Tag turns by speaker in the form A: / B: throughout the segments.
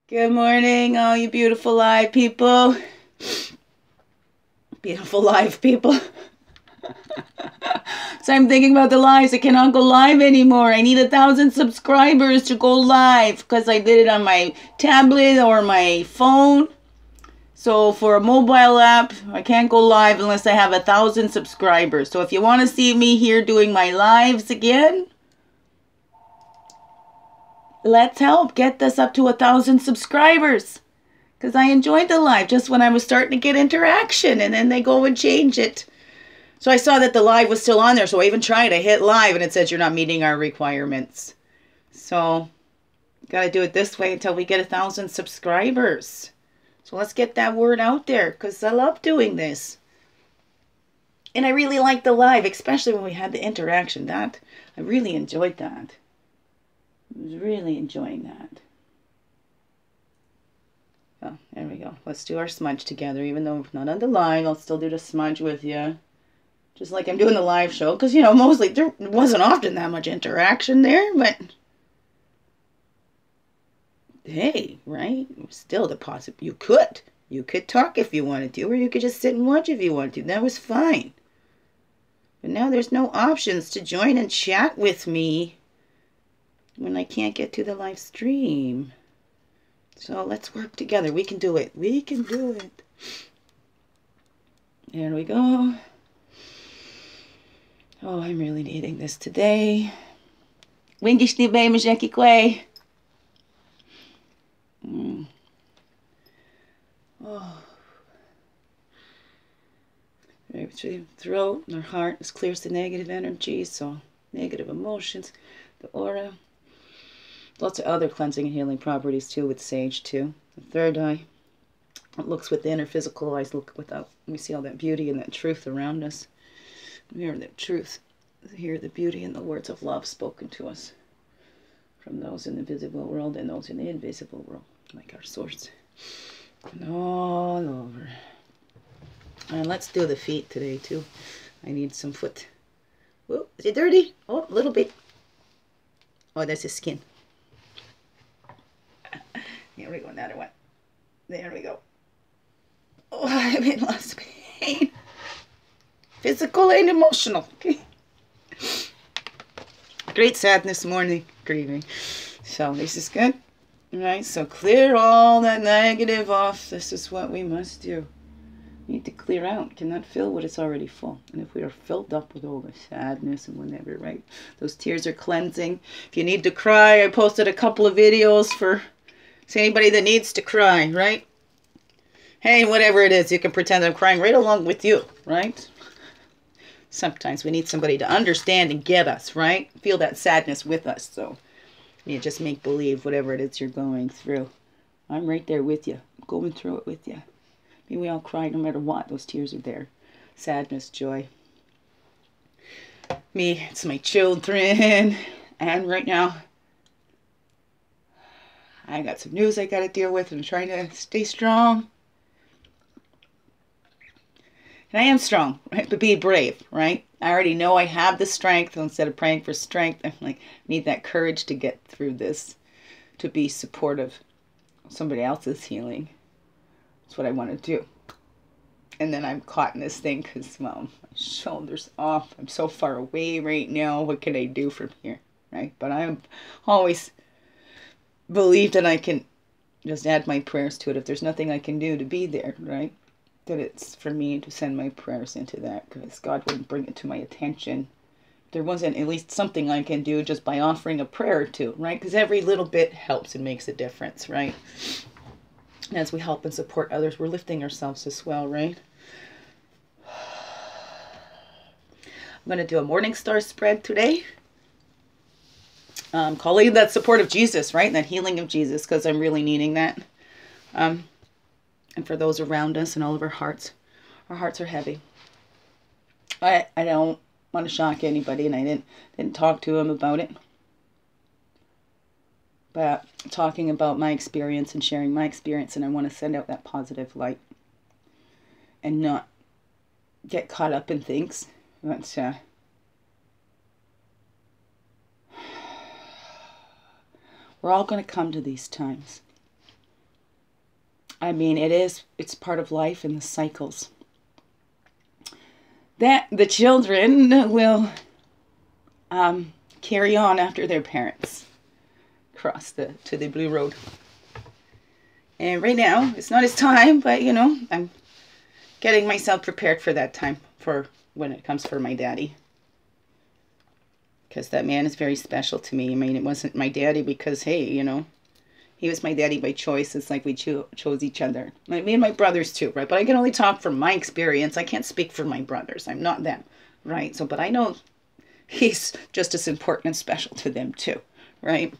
A: Good morning, all you beautiful live people. Beautiful live people. So I'm thinking about the lives. I cannot go live anymore. I need 1,000 subscribers to go live because I did it on my tablet or my phone. So for a mobile app, I can't go live unless I have 1,000 subscribers. So if you want to see me here doing my lives again, let's help get this up to 1,000 subscribers. Because I enjoyed the live just when I was starting to get interaction, and then they go and change it. So I saw that the live was still on there, so I even tried. I hit live, and it says you're not meeting our requirements. So got to do it this way until we get 1,000 subscribers. So let's get that word out there, because I love doing this. And I really like the live, especially when we had the interaction. I really enjoyed that. I was really enjoying that. Oh, there we go. Let's do our smudge together. Even though I'm not on the live, I'll still do the smudge with you. Just like I'm doing the live show. Because, you know, mostly there wasn't often that much interaction there. But, hey, right? Still the possibility. You could talk if you wanted to. Or you could just sit and watch if you wanted to. That was fine. But now there's no options to join and chat with me when I can't get to the live stream. So let's work together. We can do it. We can do it. There we go. Oh, I'm really needing this today. Wingish ni bay majeki kwe. Oh. Right between the throat and our heart. This clears the negative energy, so negative emotions, the aura. Lots of other cleansing and healing properties too with sage too. The third eye. It looks within, our physical eyes look without. We see all that beauty and that truth around us. We hear the truth. Hear the beauty and the words of love spoken to us from those in the visible world and those in the invisible world, like our source. And all over. And let's do the feet today too. I need some foot. Whoa, is it dirty? Oh, a little bit. Oh, that's his skin. There we go, another one. There we go. Oh, I'm in lots of pain. Physical and emotional. Okay. Great sadness, mourning, grieving. So this is good. Alright, so clear all that negative off. This is what we must do. We need to clear out. Cannot fill what is already full. And if we are filled up with all the sadness and whatever, right? Those tears are cleansing. If you need to cry, I posted a couple of videos for anybody that needs to cry, right? Hey, whatever it is, you can pretend I'm crying right along with you, right? Sometimes we need somebody to understand and get us, right? Feel that sadness with us. So you just make believe whatever it is you're going through. I'm right there with you. I'm going through it with you. Maybe we all cry no matter what. Those tears are there. Sadness, joy. Me, it's my children. And right now, I got some news I got to deal with, and I'm trying to stay strong. And I am strong, right? But be brave, right? I already know I have the strength. Instead of praying for strength, I'm like, I need that courage to get through this, to be supportive of somebody else's healing. That's what I want to do. And then I'm caught in this thing because, well, my shoulder's off. I'm so far away right now. What can I do from here, right? But I'm always believe that I can just add my prayers to it. If there's nothing I can do to be there, right? That it's for me to send my prayers into that, because God wouldn't bring it to my attention. There wasn't at least something I can do just by offering a prayer or two, right? Because every little bit helps and makes a difference, right? And as we help and support others, we're lifting ourselves as well, right? I'm going to do a Morningstar spread today. Calling that support of Jesus, right? And that healing of Jesus, because I'm really needing that. And for those around us and all of our hearts are heavy. I don't want to shock anybody, and I didn't talk to him about it. But talking about my experience and sharing my experience, and I want to send out that positive light and not get caught up in things. But we're all going to come to these times. I mean, it's part of life and the cycles. That the children will carry on after their parents cross to the blue road. And right now, it's not his time, but you know, I'm getting myself prepared for that time, for when it comes for my daddy. Because that man is very special to me. I mean, it wasn't my daddy because, hey, you know, he was my daddy by choice. It's like we chose each other. Me and my brothers too, right? But I can only talk from my experience. I can't speak for my brothers. I'm not them, right? So, but I know he's just as important and special to them too, right?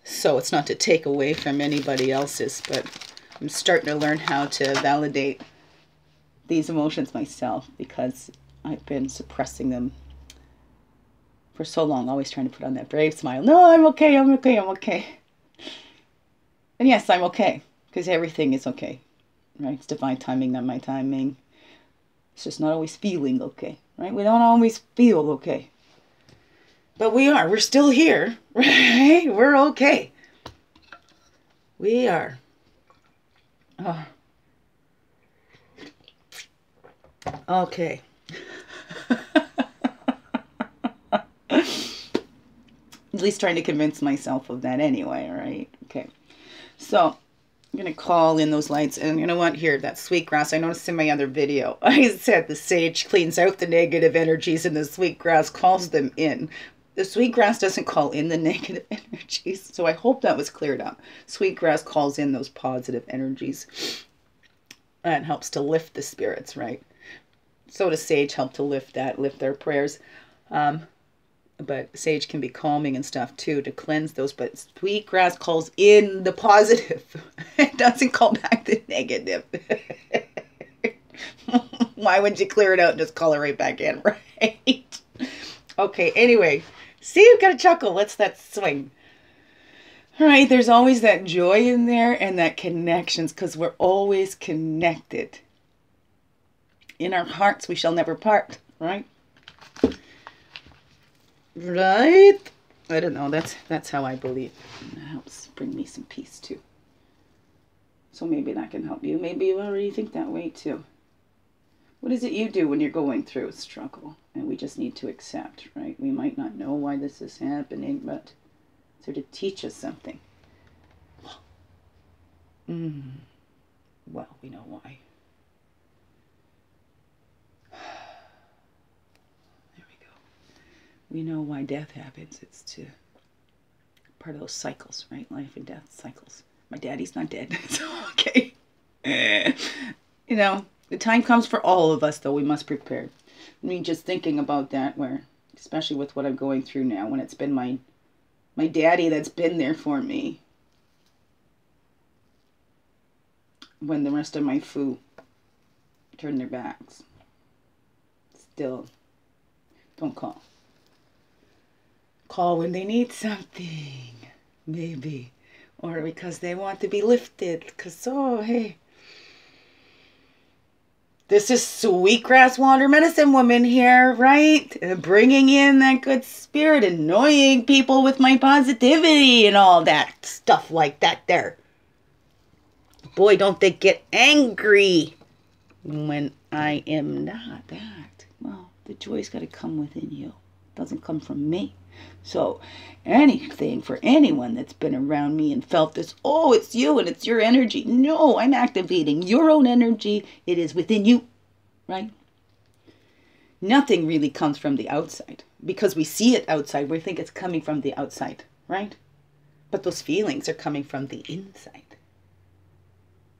A: So it's not to take away from anybody else's, but I'm starting to learn how to validate these emotions myself because I've been suppressing them for so long, always trying to put on that brave smile. No, I'm okay, I'm okay, I'm okay. And yes, I'm okay, because everything is okay, right? It's divine timing, not my timing. It's just not always feeling okay, right? We don't always feel okay. But we are. We're still here, right? We're okay. We are. Oh. Okay. At least trying to convince myself of that anyway, right? Okay. So, I'm going to call in those lights. And you know what? Here, that sweetgrass. I noticed in my other video, I said the sage cleans out the negative energies and the sweetgrass calls them in. The sweetgrass doesn't call in the negative energies. So I hope that was cleared up. Sweetgrass calls in those positive energies. And helps to lift the spirits, right? So does sage help to lift their prayers. But sage can be calming and stuff too, to cleanse those. But sweetgrass calls in the positive. It doesn't call back the negative. Why wouldn't you clear it out and just call it right back in, right? Okay, anyway. See, you've got a chuckle. Let's that swing. All right, there's always that joy in there and that connections because we're always connected. In our hearts, we shall never part, right? Right? I don't know. That's how I believe. And that helps bring me some peace too. So maybe that can help you. Maybe you already think that way too. What is it you do when you're going through a struggle? And we just need to accept, right? We might not know why this is happening, but it's there to teach us something. Well, we know why. We know why death happens. It's to part of those cycles, right? Life and death cycles. My daddy's not dead. So, okay. You know, the time comes for all of us, though. We must prepare. I mean, just thinking about that, where, especially with what I'm going through now, when it's been my daddy that's been there for me. When the rest of my foo turn their backs. Still, don't call. Call when they need something, maybe. Or because they want to be lifted. Because, oh, hey. This is Sweetgrass Water Medicine Woman here, right? Bringing in that good spirit, annoying people with my positivity and all that stuff like that there. Boy, don't they get angry when I am not that. Well, the joy's got to come within you. It doesn't come from me. So anything for anyone that's been around me and felt this, oh, it's you and it's your energy. No, I'm activating your own energy. It is within you, right? Nothing really comes from the outside because we see it outside. We think it's coming from the outside, right? But those feelings are coming from the inside.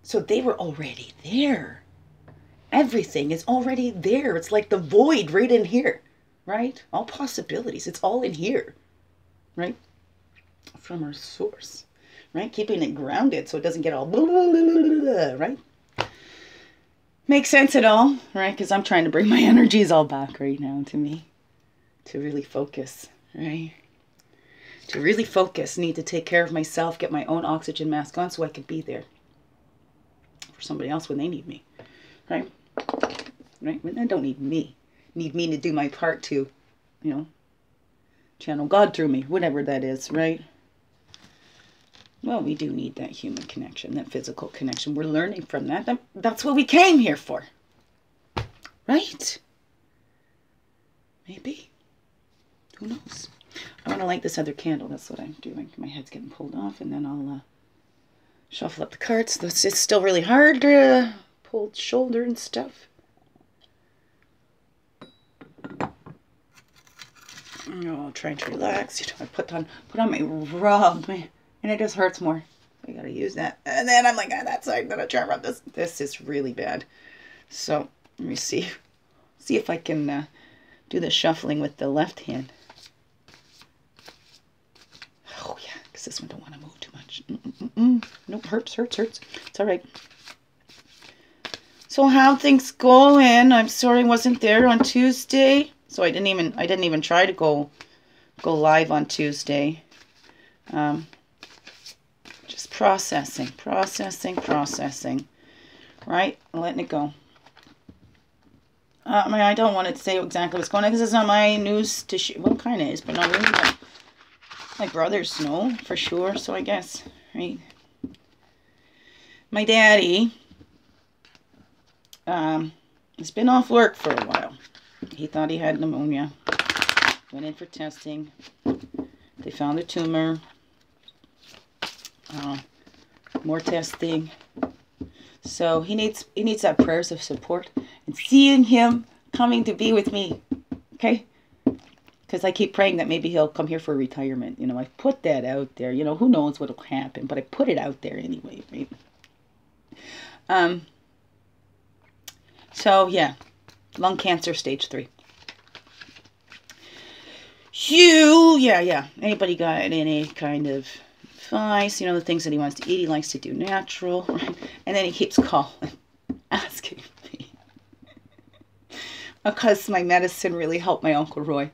A: So they were already there. Everything is already there. It's like the void right in here. Right? All possibilities. It's all in here. Right? From our source. Right? Keeping it grounded so it doesn't get all blah, blah, blah, blah, blah, right? Makes sense at all, right? Because I'm trying to bring my energies all back right now to me. To really focus, right? To really focus. Need to take care of myself. Get my own oxygen mask on so I can be there. For somebody else when they need me. Right? Right? When they don't need me. Need me to do my part to, you know, channel God through me, whatever that is, right? Well, we do need that human connection, that physical connection. We're learning from that. That's what we came here for. Right? Maybe. Who knows? I want to light this other candle. That's what I'm doing. My head's getting pulled off, and then I'll shuffle up the cards. It's still really hard to pull shoulder and stuff. Oh, trying to relax. You know, I put on my rub, and it just hurts more. I gotta use that. And then I'm like, that's I'm gonna try and rub this. This is really bad. So let me see if I can do the shuffling with the left hand. Oh yeah, because this one don't want to move too much. Nope, hurts. It's all right. So how things going? I'm sorry I wasn't there on Tuesday. So I didn't even try to go live on Tuesday. Just processing, right? Letting it go. I don't want to say exactly what's going on because it's not my news to share. Well, kind of is, but not really. But my brothers know for sure, so I guess, right? My daddy has been off work for a while. He thought he had pneumonia. Went in for testing. They found a tumor. More testing. So he needs that prayers of support and seeing him coming to be with me. Okay? Because I keep praying that maybe he'll come here for retirement. You know, I put that out there. You know, who knows what'll happen, but I put it out there anyway, right? So yeah, lung cancer stage 3. Yeah. Anybody got any kind of advice? You know, the things that he wants to eat, he likes to do natural, right? And then he keeps calling, asking me. Because my medicine really helped my Uncle Roy.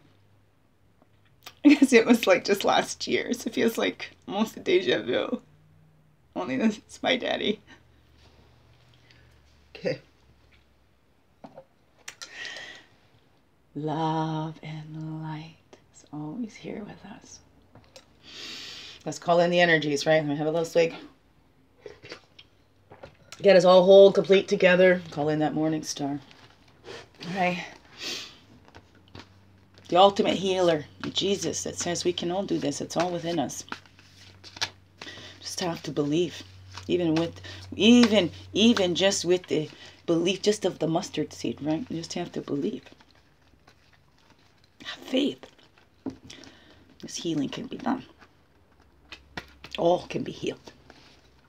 A: Because it was like just last year. So it feels like almost a deja vu. Only this is my daddy. Okay. Love and light is always here with us. Let's call in the energies, right? I'm going to have a little swig. Get us all whole, complete together. Call in that Morningstar. All right. The ultimate healer, Jesus, that says we can all do this. It's all within us. Just have to believe. Even just with the belief just of the mustard seed, right? You just have to believe. Have faith. This healing can be done. All can be healed,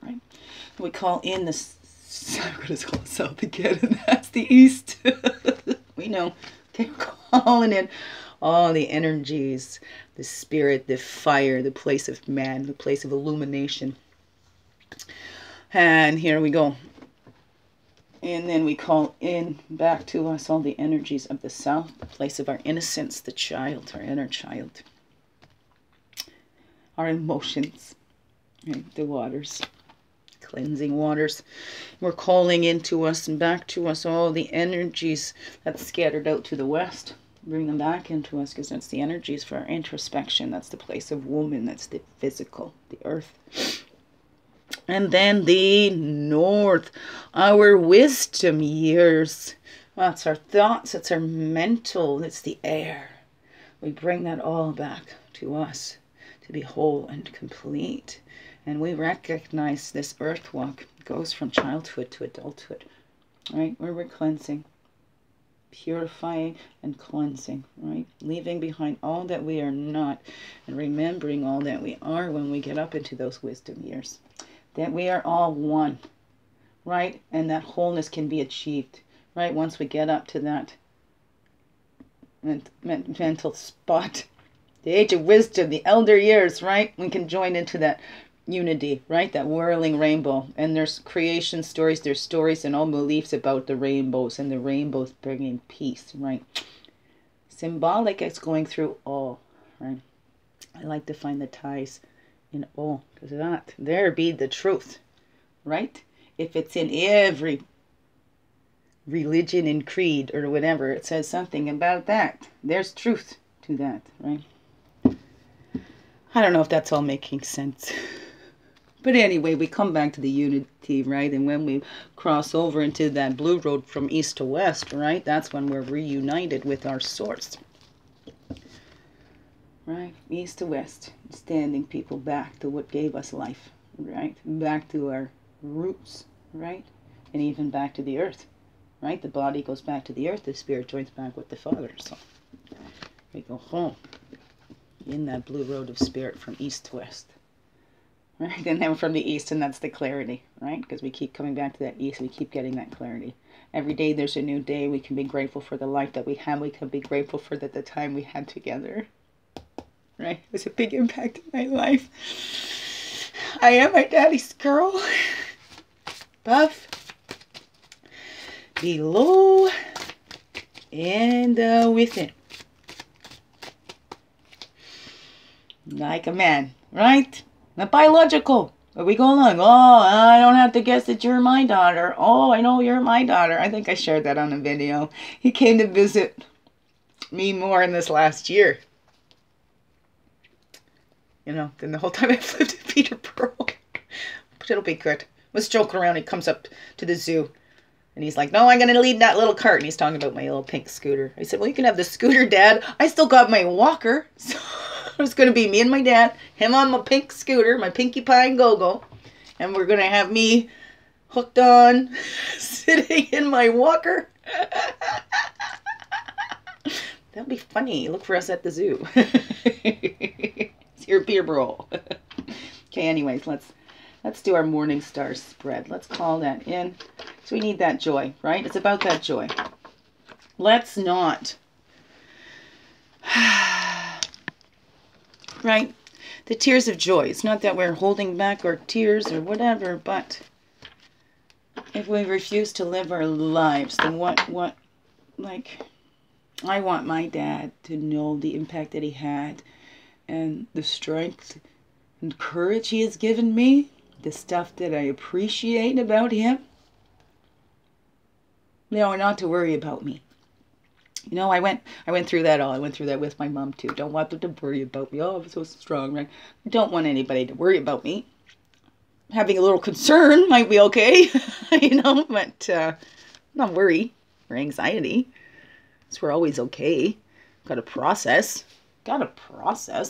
A: right? We call in this, I'm going to call it south again, and that's the east. We know. Okay, we're calling in all the energies, the spirit, the fire, the place of man, the place of illumination. And here we go. And then we call in back to us all the energies of the south, the place of our innocence, the child, our inner child. Our emotions, right? The waters, cleansing waters. We're calling into us and back to us all the energies that's scattered out to the west. Bring them back into us because that's the energies for our introspection. That's the place of woman. That's the physical, the earth. And then the north, our wisdom years. That's our thoughts, it's our mental, it's the air. We bring that all back to us to be whole and complete. And we recognize this earth walk goes from childhood to adulthood, right? Where we're cleansing, purifying and cleansing, right? Leaving behind all that we are not and remembering all that we are when we get up into those wisdom years. That we are all one, right? And that wholeness can be achieved, right? Once we get up to that mental spot, the age of wisdom, the elder years, right? We can join into that unity, right? That whirling rainbow. And there's creation stories, there's stories and all beliefs about the rainbows and the rainbows bringing peace, right? Symbolic, it's going through all, right? I like to find the ties in all, because that there be the truth, right? If it's in every religion and creed or whatever, it says something about that. There's truth to that, right? I don't know if that's all making sense. But anyway, we come back to the unity, right? And when we cross over into that blue road from east to west, right? That's when we're reunited with our source. Right? East to west. Standing people back to what gave us life, right? Back to our roots, right? And even back to the earth, right? The body goes back to the earth. The spirit joins back with the Father. So we go home in that blue road of spirit from east to west. Right? And then from the east, and that's the clarity, right? Because we keep coming back to that east, we keep getting that clarity. Every day there's a new day. We can be grateful for the life that we have. We can be grateful for the time we had together. Right? It was a big impact in my life. I am my daddy's girl. Above, below, and within. Like a man, right? Not biological. But we go along. Oh, I don't have to guess that you're my daughter. Oh, I know you're my daughter. I think I shared that on a video. He came to visit me more in this last year. You know, than the whole time I've lived in Peterborough. But it'll be good. I was joking around. He comes up to the zoo. And he's like, no, I'm going to lead that little cart. And he's talking about my little pink scooter. I said, well, you can have the scooter, Dad. I still got my walker. So it's going to be me and my dad. Him on my pink scooter, my Pinkie Pie and Go-Go. And we're going to have me hooked on, sitting in my walker. That'll be funny. Look for us at the zoo. It's your beer bro. Okay, anyways, let's do our Morningstar spread. Let's call that in. So we need that joy, right? It's about that joy. Let's not, right? The tears of joy. It's not that we're holding back our tears or whatever, but if we refuse to live our lives, then like, I want my dad to know the impact that he had and the strength and courage he has given me, the stuff that I appreciate about him. You know, not to worry about me. You know, I went through that all. I went through that with my mom too. Don't want them to worry about me. Oh, I'm so strong, right? I don't want anybody to worry about me. Having a little concern might be okay, you know, but not worry or anxiety. So we're always okay. Got to process.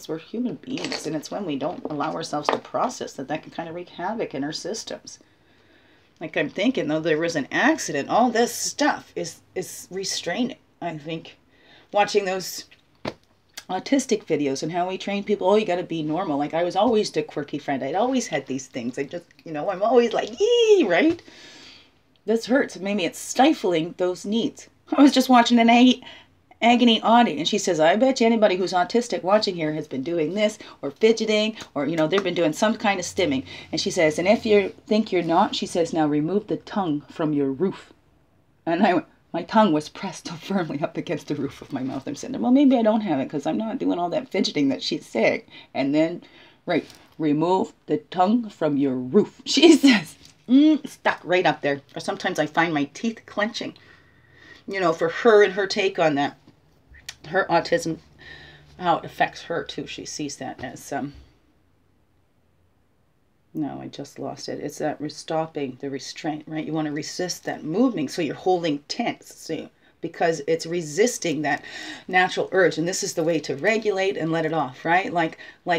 A: We're human beings, and it's when we don't allow ourselves to process that can kind of wreak havoc in our systems. Like I'm thinking, though, there was an accident. All this stuff is restraining. I think watching those autistic videos and how we train people. Oh, you got to be normal. Like I was always the quirky friend. I'd always had these things. I just, you know, I'm always like, yee, right? This hurts. Maybe it's stifling those needs. I was just watching an agony audit, and she says, I bet you anybody who's autistic watching here has been doing this or fidgeting or, you know, they've been doing some kind of stimming. And she says, and if you think you're not, she says, now remove the tongue from your roof. And I went, my tongue was pressed so firmly up against the roof of my mouth. I'm sitting there, well, maybe I don't have it because I'm not doing all that fidgeting that she's saying. And then, right, remove the tongue from your roof. She says, stuck right up there. Or sometimes I find my teeth clenching. You know, for her and her take on that. Her autism, how it affects her too. She sees that as no, I just lost it. It's that stopping the restraint, right? You want to resist that moving, so you're holding tense, so, because it's resisting that natural urge. And this is the way to regulate and let it off, right? Like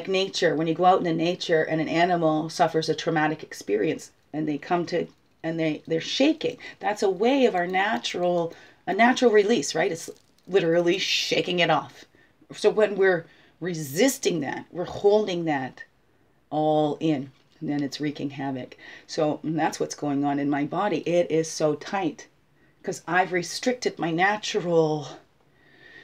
A: nature, when you go out into nature and an animal suffers a traumatic experience and they come to, and they're shaking. That's a way of a natural release, right? It's literally shaking it off. So when we're resisting that, we're holding that all in, and then it's wreaking havoc. So that's what's going on in my body. It is so tight because I've restricted my natural,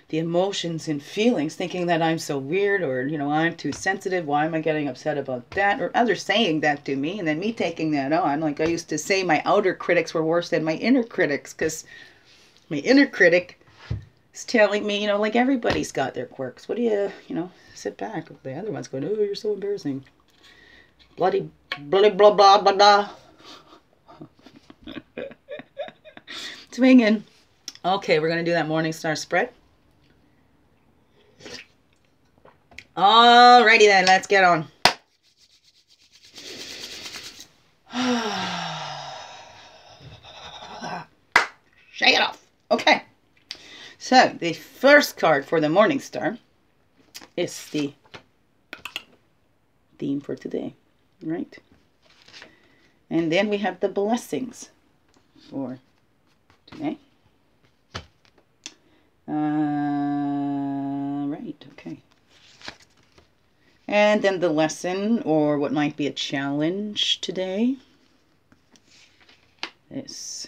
A: the emotions and feelings, thinking that I'm so weird, or, you know, I'm too sensitive. Why am I getting upset about that? Or others saying that to me, and then me taking that on. Like I used to say my outer critics were worse than my inner critics, because my inner critic is telling me, you know, like everybody's got their quirks. What do you know, sit back. The other one's going, oh, you're so embarrassing. Bloody, blah, blah, blah, blah, blah. Swinging. Okay, we're going to do that Morningstar spread. Alrighty then, let's get on. Shake it off. Okay. So the first card for the Morningstar is the theme for today, right? And then we have the blessings for today. Right, okay. And then the lesson, or what might be a challenge today, is.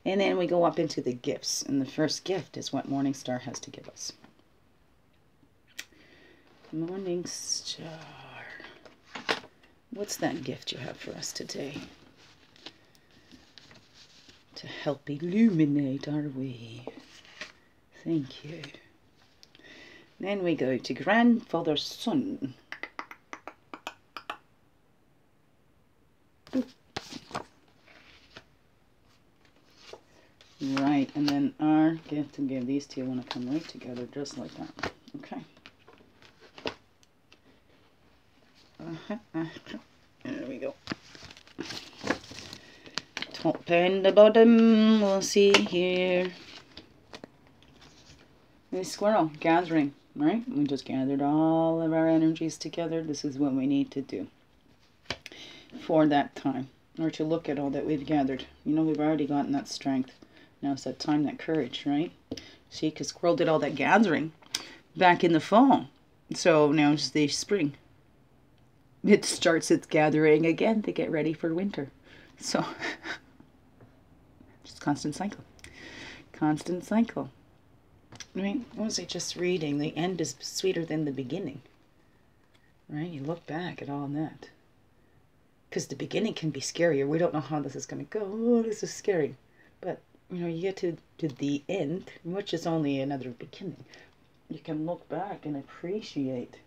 A: And then we go up into the gifts. And the first gift is what Morningstar has to give us. Morningstar. What's that gift you have for us today? To help illuminate our way. Thank you. Then we go to Grandfather's Son. Right, and then our gift to give. These two want to come right together just like that. Okay. There we go. Top and the bottom, we'll see here. The squirrel gathering, right? We just gathered all of our energies together. This is what we need to do for that time, or to look at all that we've gathered. You know, we've already gotten that strength. Now it's that time, that courage, right? See, because squirrel did all that gathering back in the fall. So now it's the spring. It starts its gathering again to get ready for winter. So, just constant cycle. Constant cycle. I mean, what was I just reading? The end is sweeter than the beginning. Right? You look back at all that. Because the beginning can be scarier. We don't know how this is going to go. Oh, this is scary. But, you know, you get to the end, which is only another beginning. You can look back and appreciate.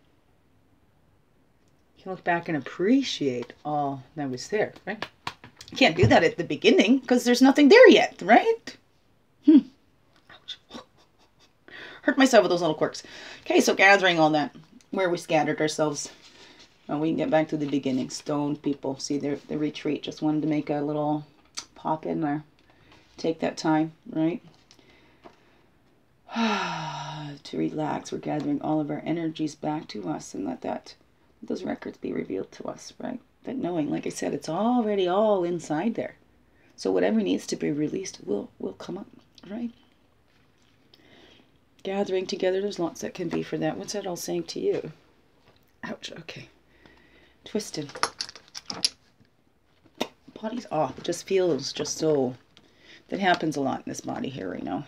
A: You can look back and appreciate all that was there, right? You can't do that at the beginning because there's nothing there yet, right? Ouch. Hurt myself with those little quirks. Okay, so gathering all that, where we scattered ourselves. We can get back to the beginning. Stone people, see the retreat. Just wanted to make a little pop in there. Take that time, right? To relax. We're gathering all of our energies back to us and let those records be revealed to us, right? That knowing, like I said, it's already all inside there. So whatever needs to be released will come up, right? Gathering together, there's lots that can be for that. What's that all saying to you? Ouch, okay. Twisted. Body's off. It just feels just so... That happens a lot in this body here right now.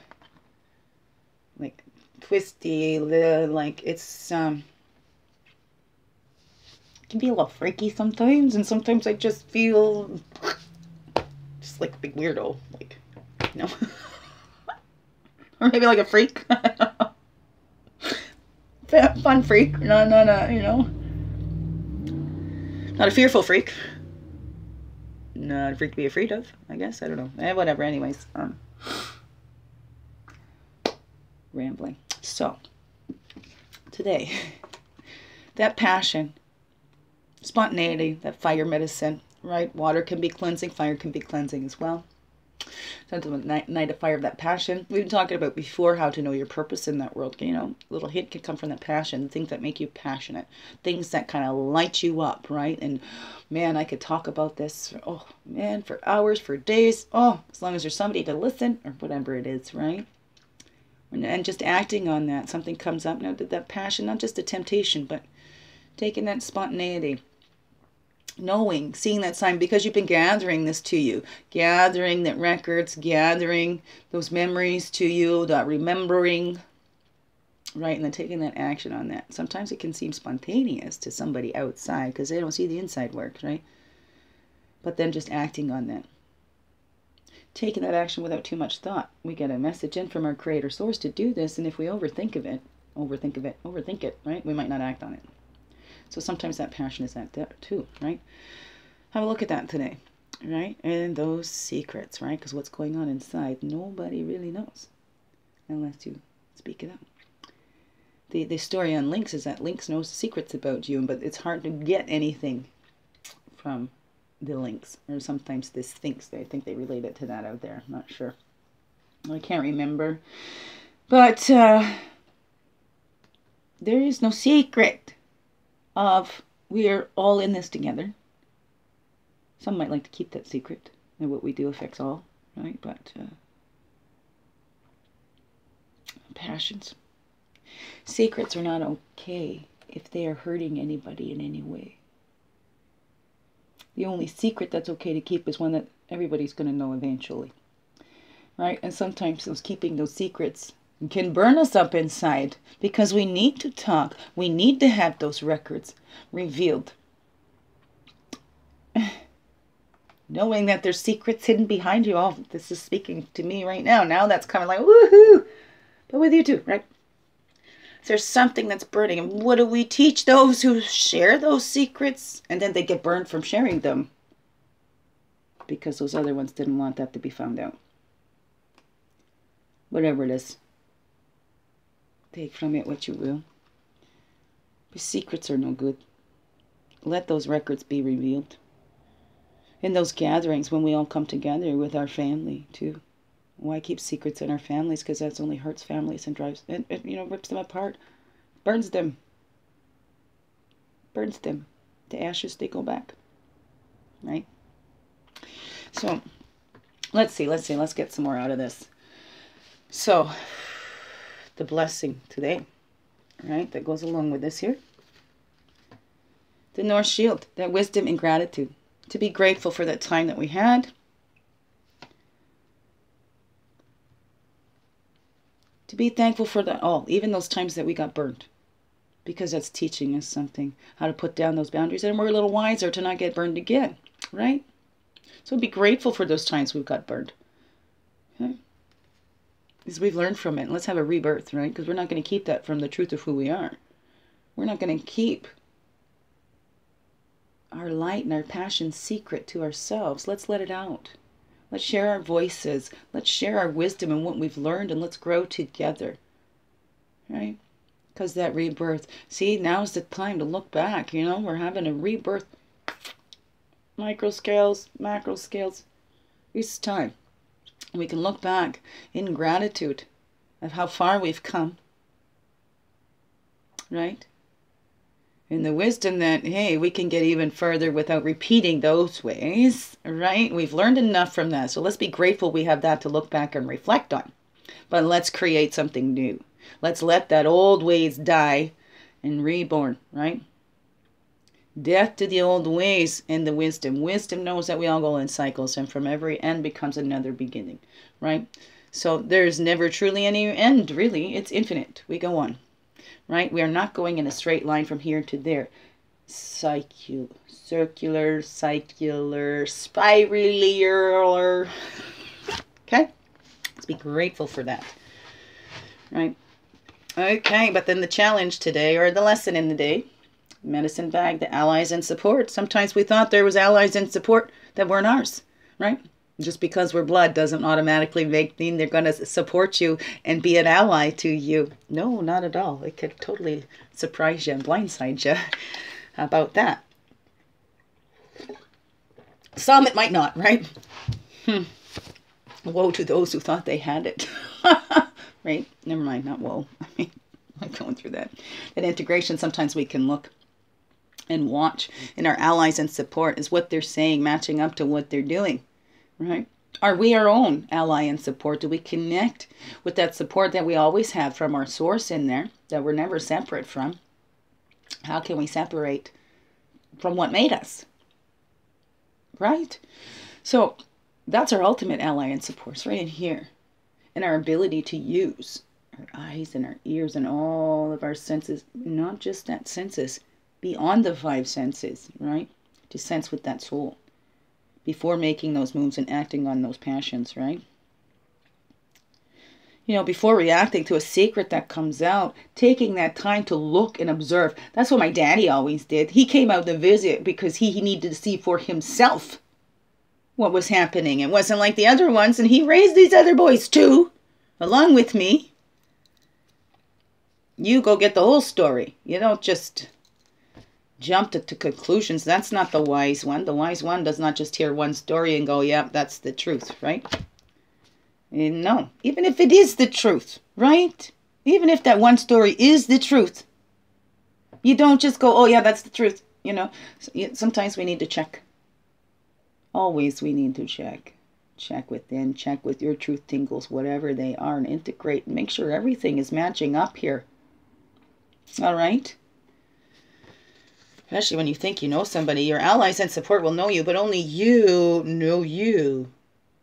A: Like, twisty, like, it's, can be a little freaky sometimes, and sometimes I just feel just like a big weirdo, like, you know, or maybe like a freak, fun freak, not a, you know, not a fearful freak, not a freak to be afraid of, I guess, I don't know, whatever, anyways, rambling. So, today, that passion, spontaneity, that fire medicine, right? Water can be cleansing, fire can be cleansing as well. So night of fire of that passion. We've been talking about before how to know your purpose in that world. You know, a little hint can come from that passion, things that make you passionate, things that kind of light you up, right? And man, I could talk about this, oh man, for hours, for days. Oh, as long as there's somebody to listen or whatever it is, right? And just acting on that. Something comes up now, that passion, not just a temptation, but taking that spontaneity. Knowing, seeing that sign, because you've been gathering this to you, gathering that records, gathering those memories to you, that remembering, right? And then taking that action on that. Sometimes it can seem spontaneous to somebody outside because they don't see the inside work, right? But then just acting on that. Taking that action without too much thought. We get a message in from our creator source to do this, and if we overthink it, right? We might not act on it. So sometimes that passion is that there too, right? Have a look at that today, right? And those secrets, right? Because what's going on inside, nobody really knows unless you speak it out. The story on Lynx is that Lynx knows secrets about you, but it's hard to get anything from the links, or sometimes the Sphinx. I think they relate it to that out there. I'm not sure. I can't remember. But there is no secret of we're all in this together. Some might like to keep that secret, and what we do affects all, right? But passions. Secrets are not okay if they are hurting anybody in any way. The only secret that's okay to keep is one that everybody's going to know eventually, right? And sometimes keeping those secrets can burn us up inside, because we need to talk. We need to have those records revealed. Knowing that there's secrets hidden behind you. Oh, this is speaking to me right now. Now that's kind of like, woohoo! But with you too, right? There's something that's burning. And what do we teach those who share those secrets? And then they get burned from sharing them, because those other ones didn't want that to be found out. Whatever it is. Take from it what you will. But secrets are no good. Let those records be revealed. In those gatherings, when we all come together with our family too. Why keep secrets in our families? Because that only hurts families and drives, and rips them apart, burns them. Burns them. To ashes they go back. Right? So, let's see. Let's get some more out of this. So, the blessing today, right, that goes along with this here. The North Shield, that wisdom and gratitude. To be grateful for that time that we had. To be thankful for that all, even those times that we got burned. Because that's teaching us something, how to put down those boundaries, and we're a little wiser to not get burned again, right? So be grateful for those times we've got burned. Okay? Because we've learned from it. Let's have a rebirth, right? Because we're not going to keep that from the truth of who we are. We're not going to keep our light and our passion secret to ourselves. Let's let it out. Let's share our voices. Let's share our wisdom and what we've learned, and let's grow together. Right? Because that rebirth. See, now's the time to look back. We're having a rebirth. Micro scales, macro scales. It's time. We can look back in gratitude of how far we've come. Right? And the wisdom that, hey, we can get even further without repeating those ways, right? We've learned enough from that. So let's be grateful we have that to look back and reflect on. But let's create something new. Let's let that old ways die and reborn, right? Death to the old ways and the wisdom. Wisdom knows that we all go in cycles, and from every end becomes another beginning, right? So there's never truly any end, really. It's infinite. We go on. Right? We are not going in a straight line from here to there. Circular, spiraler. Okay? Let's be grateful for that. Right? Okay, but then the challenge today, or the lesson in the day, medicine bag, the allies and support. Sometimes we thought there was allies and support that weren't ours. Right? Just because we're blood doesn't automatically mean they're going to support you and be an ally to you. No, not at all. It could totally surprise you and blindside you. How about that? Some it might not, right? Woe to those who thought they had it. Right? Never mind, not woe. I'm going through that. That integration, sometimes we can look and watch in our allies and support. Is what they're saying matching up to what they're doing? Right? Are we our own ally and support? Do we connect with that support that we always have from our source in there, that we're never separate from? How can we separate from what made us? Right? So that's our ultimate ally and support. It's right in here. And our ability to use our eyes and our ears and all of our senses, not just that senses, beyond the five senses, right? To sense with that soul. Before making those moves and acting on those passions, right? Before reacting to a secret that comes out, taking that time to look and observe. That's what my daddy always did. He came out to visit because he needed to see for himself what was happening. It wasn't like the other ones, and he raised these other boys too, along with me. You go get the whole story. You don't just jump to conclusions. That's not the wise one. The wise one does not just hear one story and go, yep, that's the truth, right? And no, even if it is the truth, right? Even if that one story is the truth, you don't just go, oh yeah, that's the truth. You know, sometimes we need to check. Always we need to check. Check within, check with your truth tingles, whatever they are, and integrate and make sure everything is matching up here. All right? Especially when you think you know somebody. Your allies and support will know you, but only you know you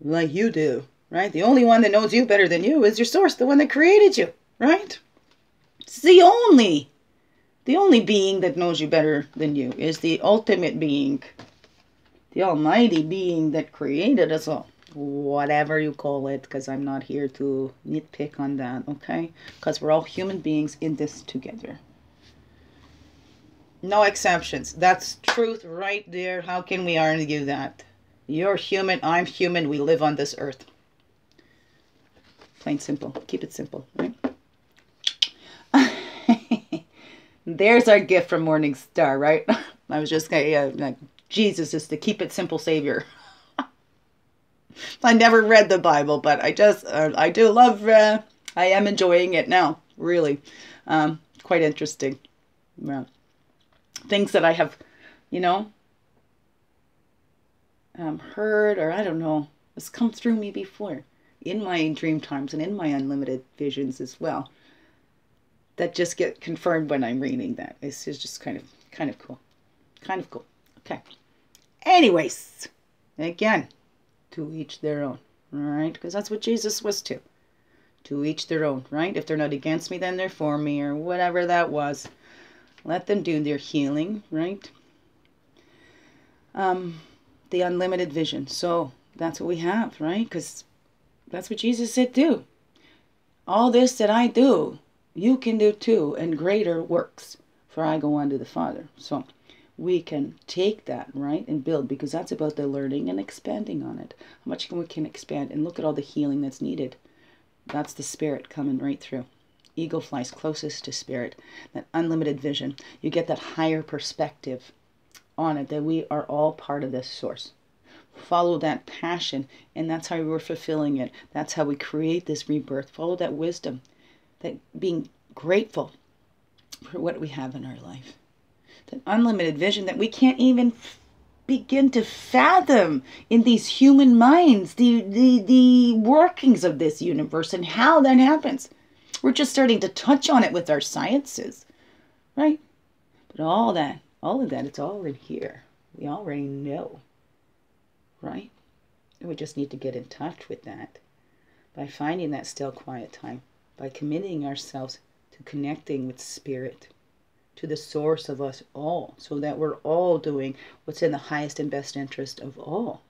A: like you do, right? The only one that knows you better than you is your source, the one that created you, right? It's the only being that knows you better than you is the ultimate being, the almighty being that created us all. Whatever you call it, because I'm not here to nitpick on that, okay? Because we're all human beings in this together. No exceptions. That's truth right there. How can we argue that? You're human, I'm human, we live on this earth. Plain simple. Keep it simple, right? There's our gift from Morningstar, right? I was just saying, like, Jesus is the keep it simple savior. I never read the Bible, but I do love, I am enjoying it now, really. Quite interesting. Yeah. Things that I have, you know, heard, or I don't know, has come through me before in my dream times and in my unlimited visions as well, that just get confirmed when I'm reading that. It's just kind of cool. Kind of cool. Okay. Anyways, again, to each their own, all right? Because that's what Jesus was too. To each their own, right? If they're not against me, then they're for me, or whatever that was. Let them do their healing, right? The unlimited vision. So that's what we have, right? Because that's what Jesus said do. All this that I do, you can do too, and greater works, for I go unto the Father. So we can take that, right, and build, because that's about the learning and expanding on it. How much we can expand, and look at all the healing that's needed. That's the Spirit coming right through. Ego flies closest to Spirit. That unlimited vision. You get that higher perspective on it, that we are all part of this source. Follow that passion, and that's how we're fulfilling it. That's how we create this rebirth. Follow that wisdom, that being grateful for what we have in our life. That unlimited vision that we can't even begin to fathom in these human minds, the workings of this universe and how that happens. We're just starting to touch on it with our sciences, right? But all of that, it's all in here. We already know, right? And we just need to get in touch with that by finding that still quiet time, by committing ourselves to connecting with Spirit, to the source of us all, so that we're all doing what's in the highest and best interest of all,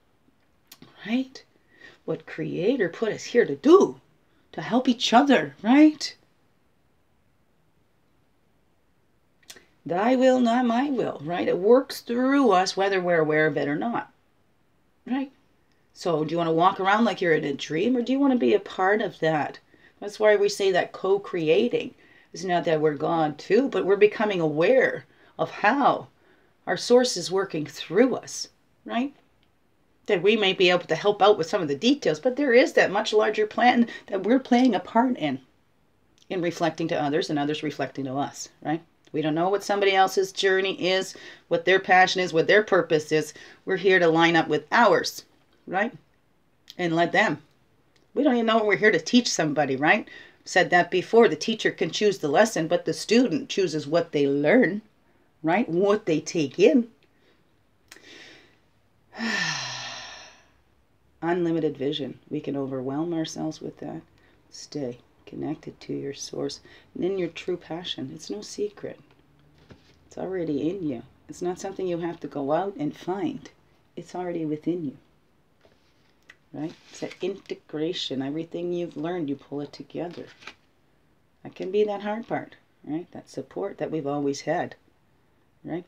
A: right? What Creator put us here to do. To help each other, right? Thy will, not my will, right? It works through us whether we're aware of it or not, right? So do you want to walk around like you're in a dream, or do you want to be a part of that? That's why we say that co-creating. It's not that we're God too, but we're becoming aware of how our source is working through us, right? That we may be able to help out with some of the details, but there is that much larger plan that we're playing a part in reflecting to others and others reflecting to us, right? We don't know what somebody else's journey is, what their passion is, what their purpose is. We're here to line up with ours, right? And let them. We don't even know what we're here to teach somebody, right? Said that before. The teacher can choose the lesson, but the student chooses what they learn, right? What they take in. Unlimited vision. We can overwhelm ourselves with that. Stay connected to your source and in your true passion. It's no secret. It's already in you. It's not something you have to go out and find. It's already within you. Right? It's that integration. Everything you've learned, you pull it together. That can be that hard part, right? That support that we've always had, right?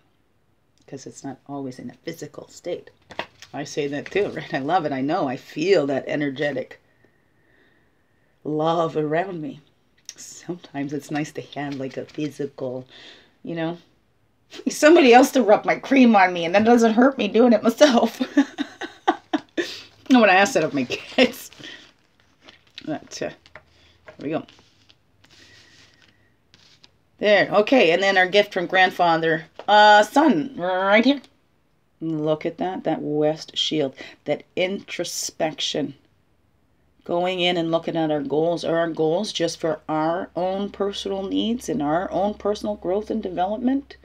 A: Because it's not always in a physical state. I say that too, right? I love it. I know. I feel that energetic love around me. Sometimes it's nice to have like a physical, you know, Somebody else to rub my cream on me, and that doesn't hurt me doing it myself. When I ask that of my kids. But, there we go. There, okay, and then our gift from grandfather, son, right here. Look at that west shield, that introspection. Going in and looking at our goals. Are our goals just for our own personal needs and our own personal growth and development?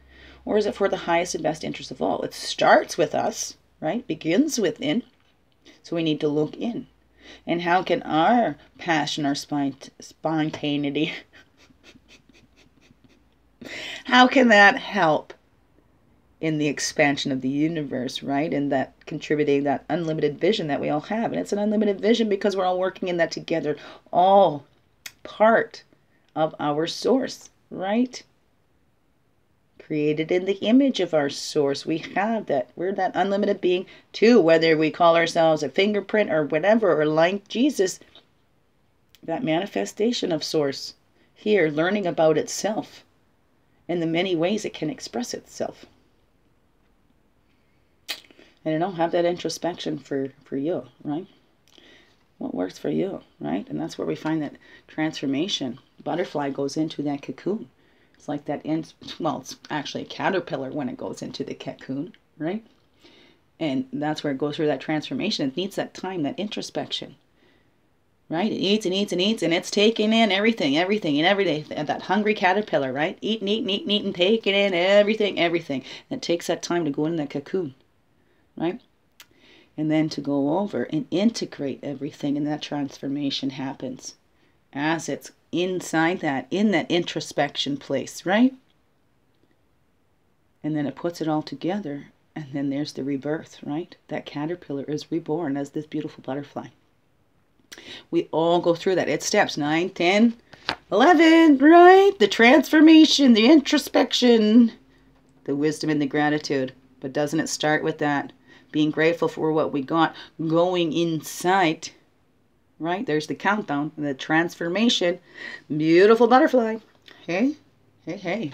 A: Or is it for the highest and best interest of all? It starts with us, right? Begins within. So we need to look in. And how can our passion, our spontaneity, how can that help in the expansion of the universe, right? And that contributing that unlimited vision that we all have. And it's an unlimited vision because we're all working in that together, all part of our source, right? Created in the image of our source. We have that. We're that unlimited being too, whether we call ourselves a fingerprint or whatever, or like Jesus, that manifestation of source here, learning about itself in the many ways it can express itself. And have that introspection for you, right? What works for you, right? And that's where we find that transformation. Butterfly goes into that cocoon. It's like that, well, it's actually a caterpillar when it goes into the cocoon, right? And that's where it goes through that transformation. It needs that time, that introspection, right? It eats and eats and eats, and it's taking in everything, and every day. That hungry caterpillar, right? Eat and eat and eat and eat and taking in everything. And it takes that time to go in that cocoon, right? And then to go over and integrate everything, and that transformation happens as it's inside that, in that introspection place, right? And then it puts it all together, and then there's the rebirth, right? That caterpillar is reborn as this beautiful butterfly. We all go through that. It's steps 9, 10, 11, right? The transformation, the introspection, the wisdom and the gratitude. But doesn't it start with that? Being grateful for what we got, going inside, right? There's the countdown, the transformation. Beautiful butterfly. Hey, hey, hey.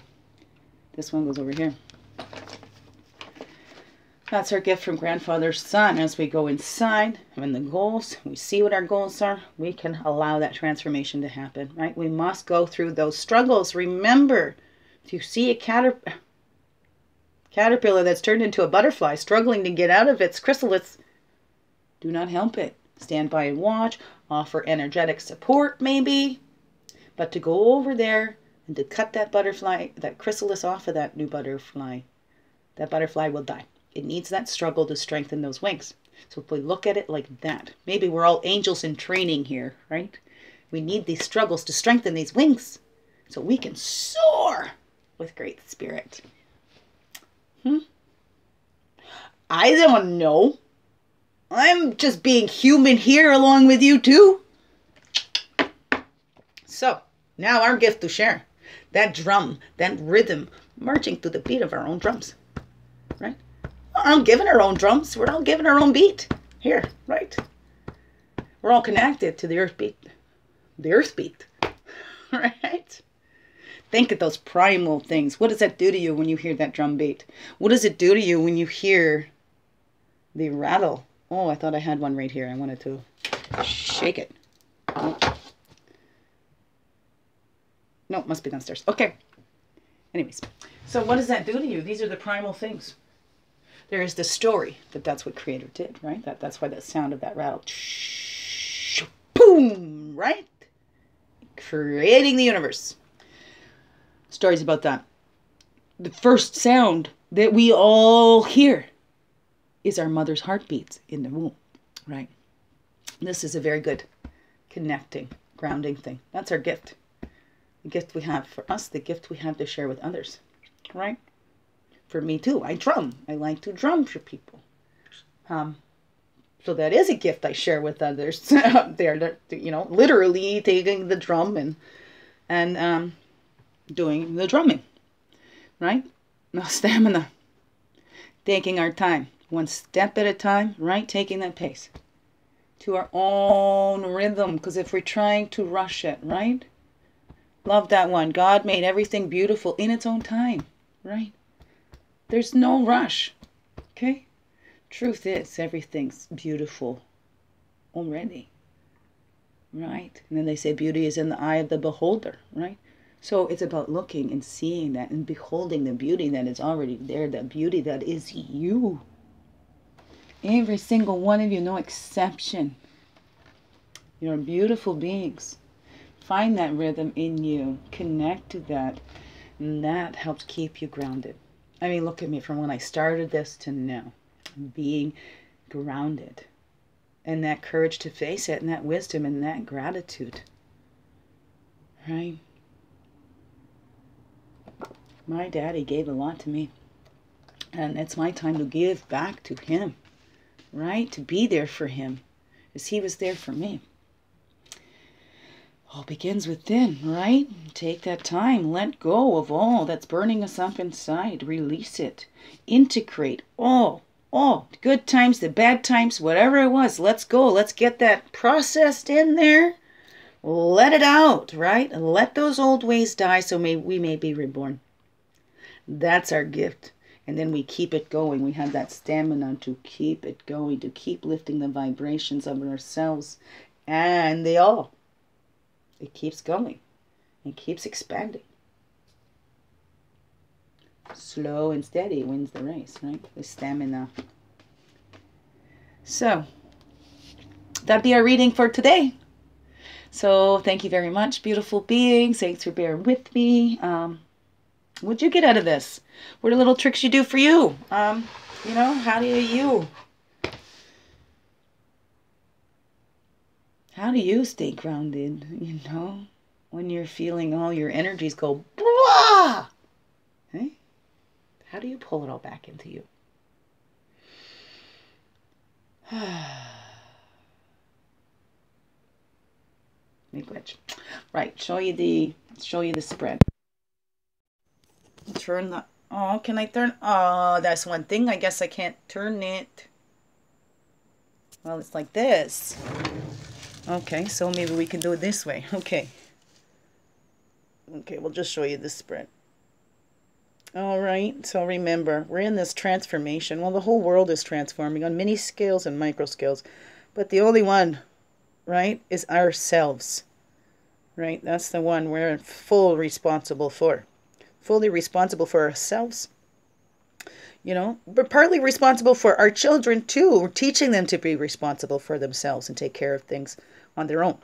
A: This one goes over here. That's our gift from grandfather's son. As we go inside, and the goals, we see what our goals are, we can allow that transformation to happen, right? We must go through those struggles. Remember, if you see a caterpillar that's turned into a butterfly, struggling to get out of its chrysalis, do not help it. Stand by and watch, offer energetic support maybe, but to go over there and to cut that butterfly, that chrysalis off of that new butterfly, that butterfly will die. It needs that struggle to strengthen those wings. So if we look at it like that, maybe we're all angels in training here, right? We need these struggles to strengthen these wings so we can soar with great spirit. I don't know. I'm just being human here along with you too. So, now our gift to share. That drum, that rhythm, marching to the beat of our own drums. Right? We're all giving our own drums. We're all giving our own beat. Here, right? We're all connected to the earth beat. The earth beat. Right? Think of those primal things. What does that do to you when you hear that drum beat? What does it do to you when you hear the rattle? Oh, I thought I had one right here. I wanted to shake it. Oh. No, it must be downstairs. Okay. Anyways, so what does that do to you? These are the primal things. There is the story that that's what Creator did, right? That's why that sound of that rattle. Boom, right? Creating the universe. Stories about that. The first sound that we all hear is our mother's heartbeats in the womb, right? This is a very good connecting, grounding thing. That's our gift. The gift we have for us, the gift we have to share with others, right? For me too, I drum. I like to drum for people. So that is a gift I share with others. They're, you know, literally taking the drum and doing the drumming, right? No stamina. Taking our time, one step at a time, right? Taking that pace to our own rhythm. Because if we're trying to rush it, right? Love that one. God made everything beautiful in its own time, right? There's no rush. Okay? Truth is, everything's beautiful already. Right? And then they say beauty is in the eye of the beholder. Right? So it's about looking and seeing that and beholding the beauty that is already there, the beauty that is you. Every single one of you, no exception. You're beautiful beings. Find that rhythm in you. Connect to that. And that helps keep you grounded. I mean, look at me from when I started this to now. Being grounded. And that courage to face it, and that wisdom, and that gratitude. Right? My daddy gave a lot to me. And it's my time to give back to him. Right? To be there for him. As he was there for me. All begins within, right? Take that time. Let go of all that's burning us up inside. Release it. Integrate all. Good times, the bad times, whatever it was. Let's go. Let's get that processed in there. Let it out, right? Let those old ways die so we may be reborn. That's our gift. And then we keep it going. We have that stamina to keep it going, to keep lifting the vibrations of ourselves. And it keeps going. It keeps expanding. Slow and steady wins the race, right? The stamina. So, that'd be our reading for today. So, thank you very much, beautiful beings. Thanks for bearing with me. What'd you get out of this? What are little tricks you do for you? You know, how do you stay grounded, you know, when you're feeling all your energies go, blah! Hey? How do you pull it all back into you? Make glitch. Right, show you the spread. Turn the, oh, can I turn, oh, that's one thing. I guess I can't turn it. Well, it's like this. Okay, so maybe we can do it this way. Okay, we'll just show you the spread. All right, so remember, we're in this transformation. Well, the whole world is transforming on mini scales and micro scales. But the only one, right, is ourselves. Right, that's the one we're fully responsible for. Fully responsible for ourselves. You know, we're partly responsible for our children too. We're teaching them to be responsible for themselves and take care of things on their own.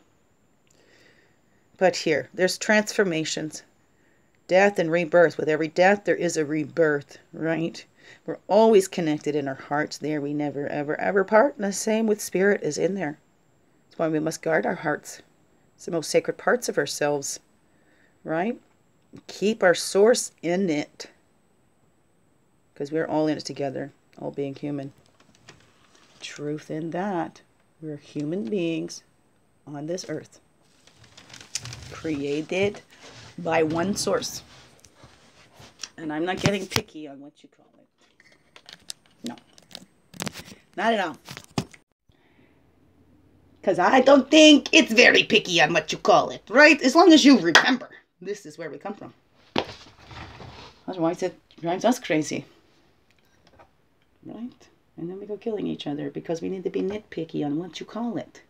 A: But here, there's transformations. Death and rebirth. With every death, there is a rebirth, right? We're always connected in our hearts there. We never, ever, ever part. And the same with spirit is in there. That's why we must guard our hearts. It's the most sacred parts of ourselves, right? Keep our source in it. Because we're all in it together, all being human. Truth in that. We're human beings on this earth. Created by one source. And I'm not getting picky on what you call it. No. Not at all. Because I don't think it's very picky on what you call it, right? As long as you remember, this is where we come from. Otherwise, it drives us crazy. Right? And then we go killing each other because we need to be nitpicky on what you call it.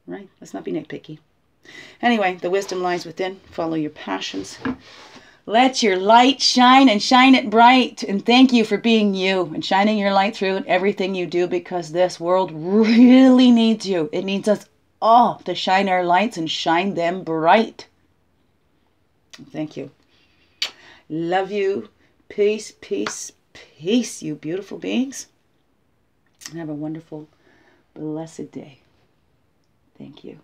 A: Right? Let's not be nitpicky. Anyway, the wisdom lies within. Follow your passions. Let your light shine and shine it bright. And thank you for being you and shining your light through everything you do, because this world really needs you. It needs us all to shine our lights and shine them bright. Thank you. Love you. Peace, peace, peace, you beautiful beings. Have a wonderful, blessed day. Thank you.